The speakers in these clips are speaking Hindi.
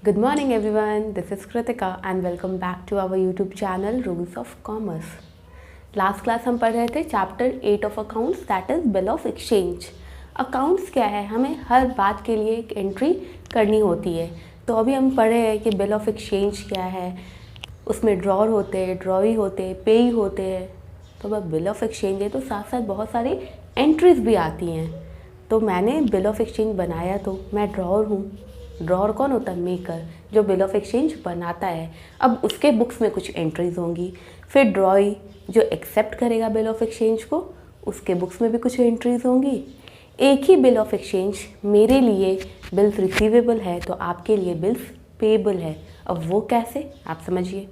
Good morning everyone, this is Kritika and welcome back to our YouTube channel Rules of Commerce. Last class हम पढ़ रहे थे chapter 8 of accounts that is bill of exchange. Accounts क्या है, हमें हर बात के लिए एक एंट्री करनी होती है। तो अभी हम पढ़ रहे हैं कि बिल ऑफ एक्सचेंज क्या है, उसमें ड्रॉर होते हैं, ड्रॉवी होते हैं, पेई होते हैं। तो अब बिल ऑफ एक्सचेंज है तो साथ साथ बहुत सारी एंट्रीज भी आती हैं। तो मैंने बिल ऑफ एक्सचेंज बनाया तो मैं ड्रॉर हूँ। ड्रॉर कौन होता है? मेकर, जो बिल ऑफ एक्सचेंज बनाता है। अब उसके बुक्स में कुछ एंट्रीज होंगी। फिर ड्रॉई जो एक्सेप्ट करेगा बिल ऑफ एक्सचेंज को, उसके बुक्स में भी कुछ एंट्रीज होंगी। एक ही बिल ऑफ एक्सचेंज मेरे लिए बिल्स रिसीवेबल है तो आपके लिए बिल्स पेएबल है। अब वो कैसे, आप समझिए।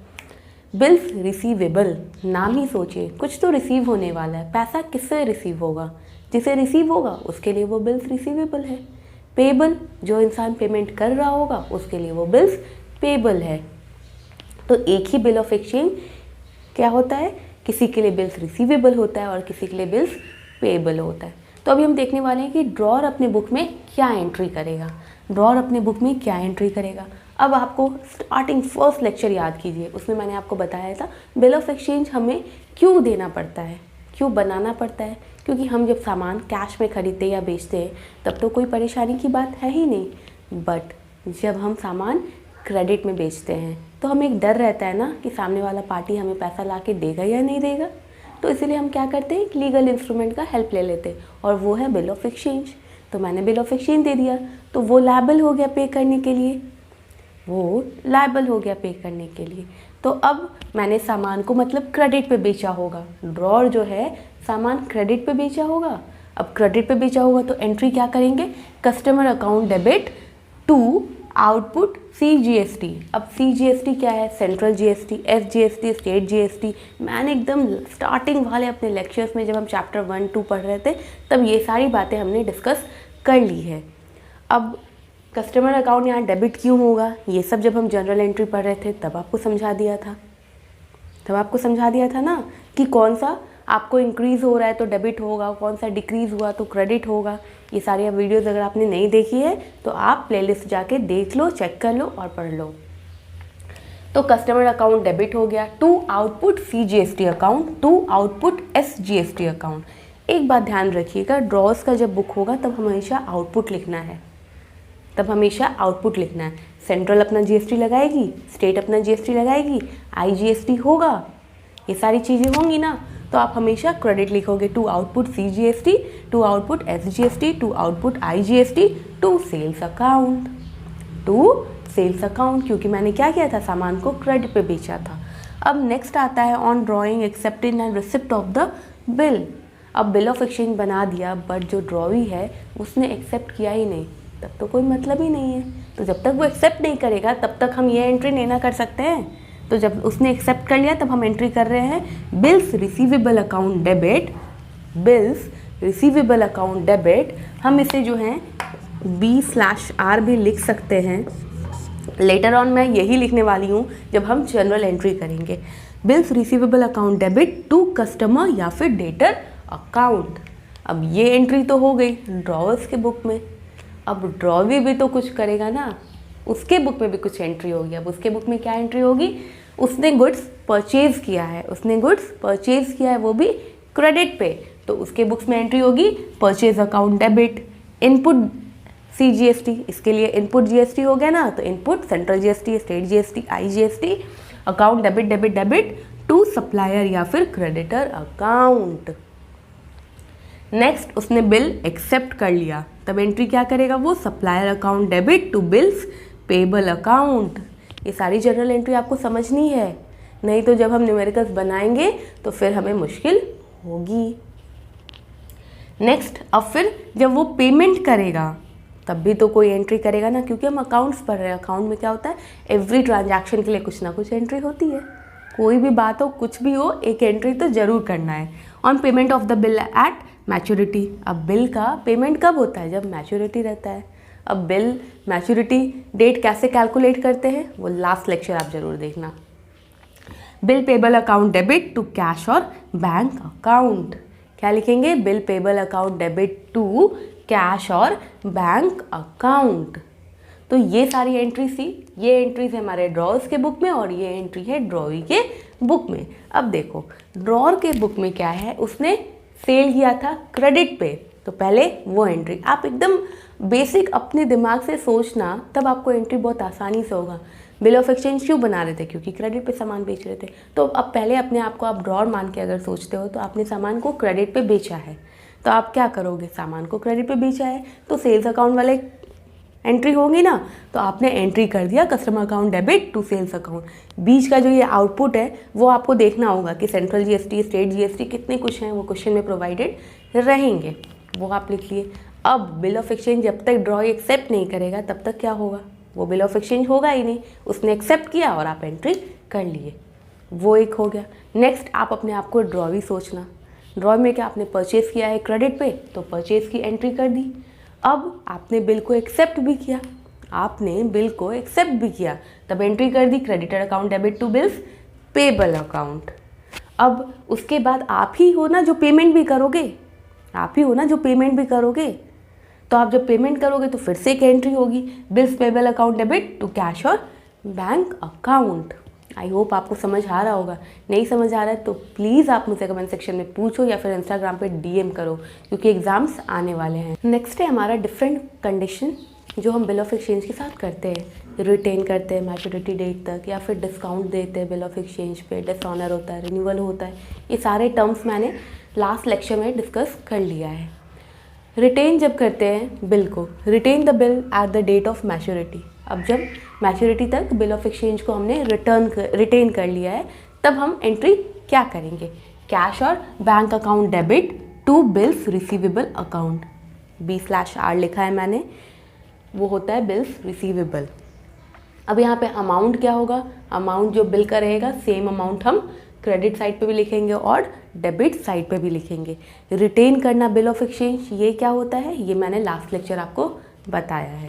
बिल्स रिसीवेबल, नाम ही सोचिए, कुछ तो रिसीव होने वाला है। पैसा किससे रिसीव होगा? जिसे रिसीव होगा उसके लिए वो बिल्स रिसीवेबल है। पेएबल, जो इंसान पेमेंट कर रहा होगा उसके लिए वो बिल्स पेएबल है। तो एक ही बिल ऑफ एक्सचेंज क्या होता है, किसी के लिए बिल्स रिसीवेबल होता है और किसी के लिए बिल्स पेएबल होता है। तो अभी हम देखने वाले हैं कि ड्रॉर अपने बुक में क्या एंट्री करेगा। ड्रॉर अपने बुक में क्या एंट्री करेगा। अब आपको स्टार्टिंग फर्स्ट लेक्चर याद कीजिए, उसमें मैंने आपको बताया था बिल ऑफ एक्सचेंज हमें क्यों देना पड़ता है, क्यों बनाना पड़ता है। क्योंकि हम जब सामान कैश में खरीदते या बेचते हैं तब तो कोई परेशानी की बात है ही नहीं। बट जब हम सामान क्रेडिट में बेचते हैं तो हमें एक डर रहता है ना कि सामने वाला पार्टी हमें पैसा ला के देगा या नहीं देगा। तो इसीलिए हम क्या करते हैं, एक लीगल इंस्ट्रूमेंट का हेल्प ले लेते हैं और वो है बिल ऑफ एक्सचेंज। तो मैंने बिल ऑफ एक्सचेंज दे दिया तो वो लायबल हो गया पे करने के लिए, वो लायबल हो गया पे करने के लिए। तो अब मैंने सामान को मतलब क्रेडिट पे बेचा होगा। ड्रॉर जो है सामान क्रेडिट पे बेचा होगा। अब क्रेडिट पे बेचा होगा तो एंट्री क्या करेंगे, customer account debit to output CGST। अब CGST क्या है, central GST, SGST, state GST। मैंने एकदम स्टार्टिंग वाले अपने लेक्चर्स में जब हम चैप्टर 1-2 पढ़ रहे थे तब ये सारी बातें हमने डिस्कस कर ली है। अब कस्टमर अकाउंट यहाँ डेबिट क्यों होगा, ये सब जब हम जनरल एंट्री पढ़ रहे थे तब आपको समझा दिया था ना कि कौन सा आपको इंक्रीज़ हो रहा है तो डेबिट होगा, कौन सा डिक्रीज़ हुआ तो क्रेडिट होगा। ये सारी वीडियोस अगर आपने नहीं देखी है तो आप प्लेलिस्ट जाके देख लो, चेक कर लो और पढ़ लो। तो कस्टमर अकाउंट डेबिट हो गया to output CGST account, to output SGST account. एक बात ध्यान रखिएगा, ड्रॉज का जब बुक होगा तब हमेशा आउटपुट लिखना है, सेंट्रल अपना GST लगाएगी, स्टेट अपना GST लगाएगी, IGST होगा, ये सारी चीज़ें होंगी ना। तो आप हमेशा क्रेडिट लिखोगे to output CGST, to output SGST, to output IGST, to sales account, क्योंकि मैंने क्या किया था, सामान को क्रेडिट पे बेचा था। अब नेक्स्ट आता है on drawing accepted and receipt of the bill. अब बिल ऑफ एक्सचेंज बना दिया बट जो ड्रॉवी है उसने एक्सेप्ट किया ही नहीं, तब तो कोई मतलब ही नहीं है। तो जब तक वो एक्सेप्ट नहीं करेगा तब तक हम ये एंट्री नहीं ना कर सकते हैं। तो जब उसने एक्सेप्ट कर लिया तब हम एंट्री कर रहे हैं बिल्स रिसीवेबल अकाउंट डेबिट। हम इसे जो है B/R भी लिख सकते हैं। लेटर ऑन मैं यही लिखने वाली हूँ जब हम जनरल एंट्री करेंगे। Bills receivable account debit to customer या फिर डेटर अकाउंट। अब ये एंट्री तो हो गई ड्रॉवर्स के बुक में। अब ड्रॉवी भी तो कुछ करेगा ना, उसके बुक में भी कुछ एंट्री होगी। अब उसके बुक में क्या एंट्री होगी, उसने गुड्स परचेज किया है, वो भी क्रेडिट पे, तो उसके बुक्स में एंट्री होगी purchase account debit. Input CGST, इसके लिए इनपुट GST हो गया ना, तो input central GST, state GST, IGST, account debit to supplier या फिर क्रेडिटर अकाउंट। नेक्स्ट उसने बिल एक्सेप्ट कर लिया तब एंट्री क्या करेगा, वो supplier account debit to bills payable account. ये सारी जनरल एंट्री आपको समझनी है, नहीं तो जब हम न्यूमेरिकल्स बनाएंगे तो फिर हमें मुश्किल होगी। नेक्स्ट, अब फिर जब वो पेमेंट करेगा तब भी तो कोई एंट्री करेगा ना, क्योंकि हम अकाउंट्स पढ़ रहे हैं। अकाउंट में क्या होता है, एवरी ट्रांजैक्शन के लिए कुछ ना कुछ एंट्री होती है। कोई भी बात हो, कुछ भी हो, एक एंट्री तो जरूर करना है। On payment of the bill at maturity. अब बिल का पेमेंट कब होता है, जब मैच्योरिटी रहता है। अब बिल मैच्योरिटी डेट कैसे कैलकुलेट करते हैं वो लास्ट लेक्चर आप जरूर देखना। Bill payable account debit to cash और बैंक अकाउंट। क्या लिखेंगे, bill payable account debit to cash और बैंक अकाउंट। तो ये सारी एंट्रीज थी, ये एंट्रीज है हमारे ड्रॉर्स के बुक में और ये एंट्री है ड्रॉई के बुक में। अब देखो ड्रॉर के बुक में क्या है, उसने सेल किया था क्रेडिट पे, तो पहले वो एंट्री आप एकदम बेसिक अपने दिमाग से सोचना, तब आपको एंट्री बहुत आसानी से होगा। बिल ऑफ एक्सचेंज क्यों बना रहे थे, क्योंकि क्रेडिट पे सामान बेच रहे थे। तो अब पहले अपने आप को आप ड्रॉर मान के अगर सोचते हो तो आपने सामान को क्रेडिट पे बेचा है, तो आप क्या करोगे, सामान को क्रेडिट पे बेचा है तो सेल्स अकाउंट वाले एंट्री होगी ना, तो आपने एंट्री कर दिया customer account debit to sales account. बीच का जो ये आउटपुट है वो आपको देखना होगा कि सेंट्रल जीएसटी, स्टेट जीएसटी कितने कुछ हैं, वो क्वेश्चन में प्रोवाइडेड रहेंगे, वो आप लिख लिए। अब बिल ऑफ एक्सचेंज जब तक ड्रॉ एक्सेप्ट नहीं करेगा तब तक क्या होगा, वो बिल ऑफ एक्सचेंज होगा ही नहीं। उसने एक्सेप्ट किया और आप एंट्री कर लिए, वो एक हो गया। नेक्स्ट आप अपने आप को ड्रॉ भी सोचना, ड्रॉ में क्या आपने परचेज़ किया है क्रेडिट पे, तो परचेज़ की एंट्री कर दी। अब आपने बिल को एक्सेप्ट भी किया, आपने बिल को एक्सेप्ट भी किया, तब एंट्री कर दी creditor account debit to bills payable account. अब उसके बाद आप ही हो ना जो पेमेंट भी करोगे, आप ही हो ना जो पेमेंट भी करोगे, तो आप जब पेमेंट करोगे तो फिर से एक एंट्री होगी bills payable account debit to cash और बैंक अकाउंट। आई होप आपको समझ आ रहा होगा, नहीं समझ आ रहा है तो प्लीज़ आप मुझसे कमेंट सेक्शन में पूछो या फिर इंस्टाग्राम पे डीएम करो, क्योंकि एग्ज़ाम्स आने वाले हैं। नेक्स्ट है हमारा डिफरेंट कंडीशन जो हम बिल ऑफ एक्सचेंज के साथ करते हैं, रिटेन करते हैं मैच्योरिटी डेट तक, या फिर डिस्काउंट देते हैं बिल ऑफ एक्सचेंज पे, डिसऑनर होता है, रिन्यूअल होता है, ये सारे टर्म्स मैंने लास्ट लेक्चर में डिस्कस कर लिया है। रिटेन जब करते हैं बिल को, retain the bill at the date of maturity. अब जब मैच्योरिटी तक बिल ऑफ एक्सचेंज को हमने रिटेन कर लिया है, तब हम एंट्री क्या करेंगे, कैश और bank account debit to bills receivable account. B/R लिखा है मैंने, वो होता है बिल्स रिसीवेबल। अब यहाँ पे अमाउंट क्या होगा, अमाउंट जो बिल का रहेगा सेम अमाउंट हम क्रेडिट साइड पे भी लिखेंगे और डेबिट साइड पे भी लिखेंगे। रिटेन करना बिल ऑफ एक्सचेंज, ये क्या होता है, ये मैंने लास्ट लेक्चर आपको बताया है।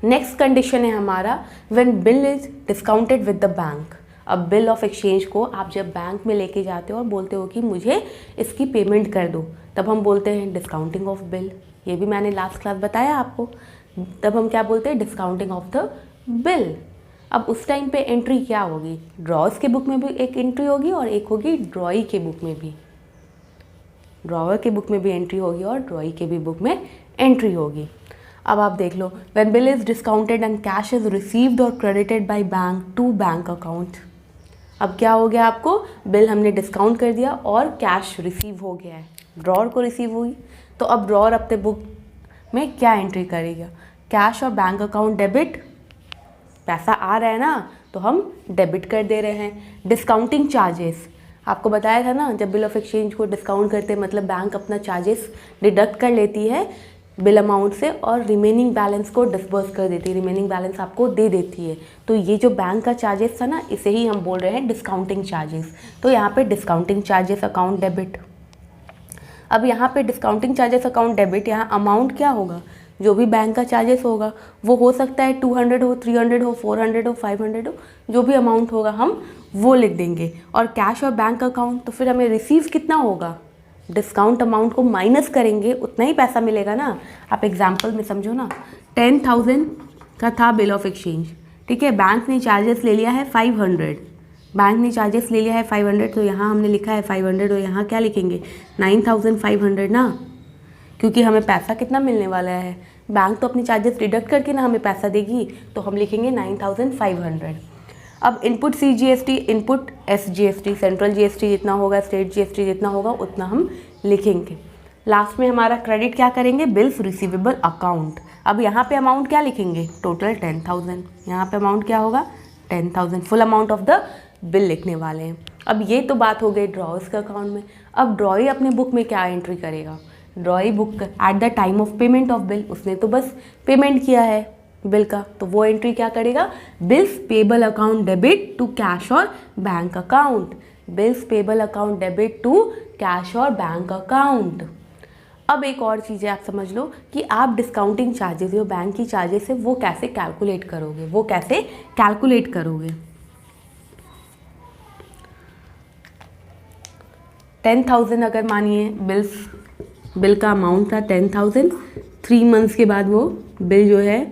नेक्स्ट कंडीशन है हमारा when bill is discounted with the bank. अब बिल ऑफ एक्सचेंज को आप जब बैंक में लेके जाते हो और बोलते हो कि मुझे इसकी पेमेंट कर दो, तब हम बोलते हैं डिस्काउंटिंग ऑफ बिल, ये भी मैंने लास्ट क्लास बताया आपको। तब हम क्या बोलते हैं, डिस्काउंटिंग ऑफ द बिल। अब उस टाइम पे एंट्री क्या होगी, ड्रॉर्स के बुक में भी एक एंट्री होगी और एक होगी ड्रॉई के बुक में भी, ड्रॉवर के बुक में भी एंट्री होगी और ड्रॉई के भी बुक में एंट्री होगी। अब आप देख लो, when bill is discounted and cash is received और credited by bank to bank account. अब क्या हो गया, आपको बिल हमने डिस्काउंट कर दिया और कैश रिसीव हो गया है, ड्रॉर को रिसीव हुई, तो अब ड्रॉर अपने बुक में क्या एंट्री करेगा, कैश और बैंक अकाउंट डेबिट, पैसा आ रहा है ना तो हम डेबिट कर दे रहे हैं। डिस्काउंटिंग चार्जेस, आपको बताया था ना, जब बिल ऑफ एक्सचेंज को डिस्काउंट करते हैं मतलब बैंक अपना चार्जेस डिडक्ट कर लेती है बिल अमाउंट से और रिमेनिंग बैलेंस को डिस्बर्स कर देती है, रिमेनिंग बैलेंस आपको दे देती है। तो ये जो बैंक का चार्जेस था ना, इसे ही हम बोल रहे हैं डिस्काउंटिंग चार्जेस। तो यहाँ पे डिस्काउंटिंग चार्जेस अकाउंट डेबिट। अब यहाँ पे डिस्काउंटिंग चार्जेस अकाउंट डेबिट, यहाँ अमाउंट क्या होगा, जो भी बैंक का चार्जेस होगा, वो हो सकता है 200 हो, 300 हो, 400 हो, 500 हो, जो भी अमाउंट होगा हम वो लिख देंगे। और कैश और बैंक अकाउंट, तो फिर हमें रिसीव कितना होगा, डिस्काउंट अमाउंट को माइनस करेंगे, उतना ही पैसा मिलेगा ना। आप एग्जांपल में समझो ना, 10,000 का था बिल ऑफ एक्सचेंज, ठीक है, बैंक ने चार्जेस ले लिया है 500, बैंक ने चार्जेस ले लिया है 500, तो यहाँ हमने लिखा है 500 और यहाँ क्या लिखेंगे 9,500 ना, क्योंकि हमें पैसा कितना मिलने वाला है, बैंक तो अपनी चार्जेस डिडक्ट करके ना हमें पैसा देगी, तो हम लिखेंगे 9,500। अब input CGST, input SGST, central GST जितना होगा, स्टेट GST जितना होगा उतना हम लिखेंगे। लास्ट में हमारा क्रेडिट क्या करेंगे, बिल्स रिसीवेबल अकाउंट। अब यहाँ पे अमाउंट क्या लिखेंगे, टोटल 10,000, यहाँ पे अमाउंट क्या होगा 10,000, full amount of the bill लिखने वाले हैं। अब ये तो बात हो गई ड्रॉर्स के अकाउंट में। अब ड्रॉई अपने बुक में क्या एंट्री करेगा, ड्रॉई book at the time of payment of bill, उसने तो बस पेमेंट किया है बिल का, तो वो एंट्री क्या करेगा, bills payable account debit to cash और bank account, bills payable account debit to cash और बैंक अकाउंट। अब एक और चीज़ है, आप समझ लो कि आप डिस्काउंटिंग चार्जेस जो बैंक की चार्जेस है वो कैसे कैलकुलेट करोगे, वो कैसे कैलकुलेट करोगे। 10,000 अगर मानिए बिल का अमाउंट था 10,000, 3 मंथ्स के बाद वो बिल जो है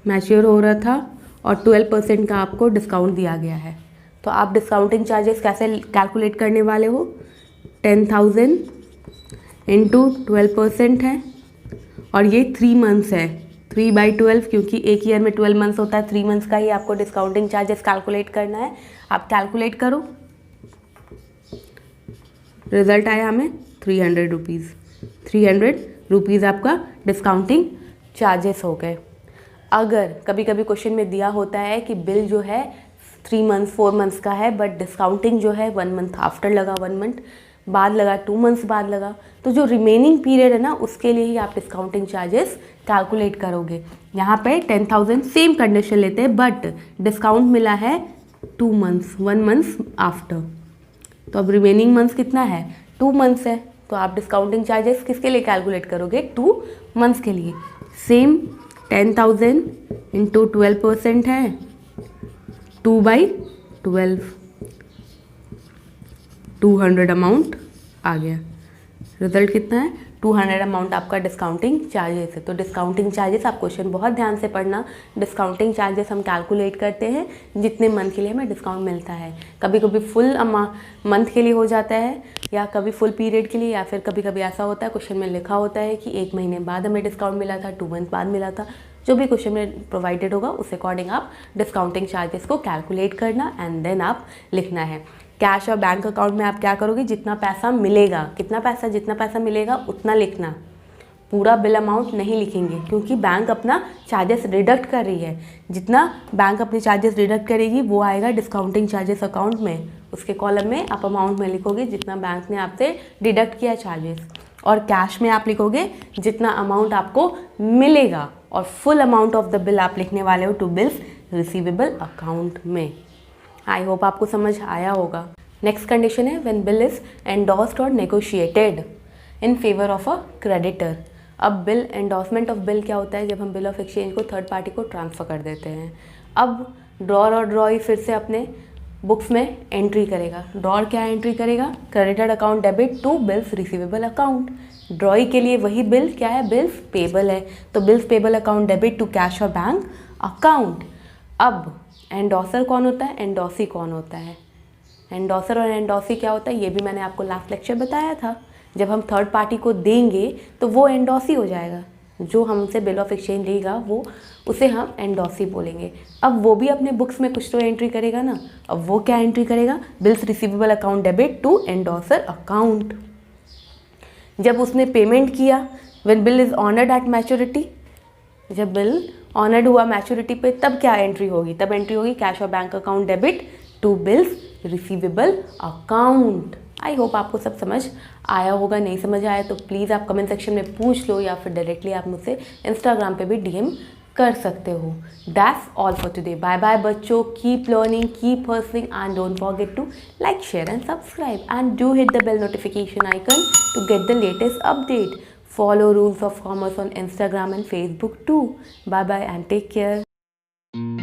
मैच्योर हो रहा था और 12% का आपको डिस्काउंट दिया गया है। तो आप डिस्काउंटिंग चार्जेस कैसे कैलकुलेट करने वाले हो? 10,000 इंटू 12% है और ये 3 मंथ्स है, 3/12 क्योंकि एक ईयर में 12 मंथ्स होता है, 3 मंथ्स का ही आपको डिस्काउंटिंग चार्जेस कैलकुलेट करना है। आप कैलकुलेट करो, रिजल्ट आया हमें 300 रुपीज़। 300 रुपीज़ आपका डिस्काउंटिंग चार्जेस हो गए। अगर कभी कभी क्वेश्चन में दिया होता है कि बिल जो है 3 मंथ्स 4 मंथ्स का है बट डिस्काउंटिंग जो है 1 मंथ आफ्टर लगा, 1 मंथ बाद लगा, 2 मंथ्स बाद लगा, तो जो रिमेनिंग पीरियड है ना उसके लिए ही आप डिस्काउंटिंग चार्जेस कैलकुलेट करोगे। यहाँ पे 10,000 सेम कंडीशन लेते हैं बट डिस्काउंट मिला है 2 मंथ्स, 1 मंथ्स आफ्टर। तो अब रिमेनिंग मंथ्स कितना है? 2 मंथ्स है। तो आप डिस्काउंटिंग चार्जेस किसके लिए कैलकुलेट करोगे? 2 मंथ्स के लिए। सेम 10,000 इंटू 12% है, 2/12, 200 अमाउंट आ गया। रिजल्ट कितना है? 200 अमाउंट आपका डिस्काउंटिंग चार्जेस है। तो डिस्काउंटिंग चार्जेस आप क्वेश्चन बहुत ध्यान से पढ़ना। डिस्काउंटिंग चार्जेस हम कैलकुलेट करते हैं जितने मंथ के लिए हमें डिस्काउंट मिलता है। कभी कभी फुल मंथ के लिए हो जाता है या कभी फुल पीरियड के लिए, या फिर कभी कभी ऐसा होता है क्वेश्चन में लिखा होता है कि 1 महीने बाद हमें डिस्काउंट मिला था, 2 मंथ बाद मिला था। जो भी क्वेश्चन में प्रोवाइडेड होगा उस अकॉर्डिंग आप डिस्काउंटिंग चार्जेस को कैलकुलेट करना एंड देन आप लिखना है। कैश और बैंक अकाउंट में आप क्या करोगे? जितना पैसा मिलेगा, जितना पैसा मिलेगा उतना लिखना। पूरा बिल अमाउंट नहीं लिखेंगे क्योंकि बैंक अपना चार्जेस डिडक्ट कर रही है। जितना बैंक अपने चार्जेस डिडक्ट करेगी वो आएगा डिस्काउंटिंग चार्जेस अकाउंट में। उसके कॉलम में आप अमाउंट में लिखोगे जितना बैंक ने आपसे डिडक्ट किया चार्जेस, और कैश में आप लिखोगे जितना अमाउंट आपको मिलेगा, और full amount of the bill आप लिखने वाले हो टू बिल्स रिसीवेबल अकाउंट में। आई होप आपको समझ आया होगा। नेक्स्ट कंडीशन है व्हेन बिल इज एंडोर्स्ड और negotiated in favour of a creditor. अब बिल एंडोर्समेंट ऑफ बिल क्या होता है? जब हम बिल ऑफ एक्सचेंज को थर्ड पार्टी को ट्रांसफ़र कर देते हैं। अब ड्रॉर और ड्रॉई फिर से अपने बुक्स में एंट्री करेगा। ड्रॉर क्या एंट्री करेगा? Credited account debit to bills receivable account. Drawee के लिए वही बिल क्या है? बिल्स पेबल है, तो bills payable account debit to cash और बैंक अकाउंट। अब एंडोसर कौन होता है? एंडोसी कौन होता है? एंडोसर और एंडोसी क्या होता है ये भी मैंने आपको लास्ट लेक्चर बताया था। जब हम थर्ड पार्टी को देंगे तो वो एंडोसी हो जाएगा। जो हमसे बिल ऑफ एक्सचेंज लेगा वो उसे हम एंडोसी बोलेंगे। अब वो भी अपने बुक्स में कुछ तो एंट्री करेगा ना। अब वो क्या एंट्री करेगा? Bills receivable account debit to endorser account. जब उसने पेमेंट किया, when bill is honoured at maturity, जब बिल ऑनर्ड हुआ मैच्योरिटी पे, तब क्या एंट्री होगी? तब एंट्री होगी कैश और bank account debit to bills receivable account. I hope आपको सब समझ आया होगा। नहीं समझ आया तो प्लीज़ आप कमेंट सेक्शन में पूछ लो, या फिर डायरेक्टली आप मुझसे इंस्टाग्राम पे भी डीएम कर सकते हो। That's all for today. Bye bye बच्चों, keep learning, keep hustling and don't forget to like, share and subscribe, and do hit the bell notification icon to get the latest update. Follow Rules of Commerce on Instagram and Facebook too. Bye bye and take care.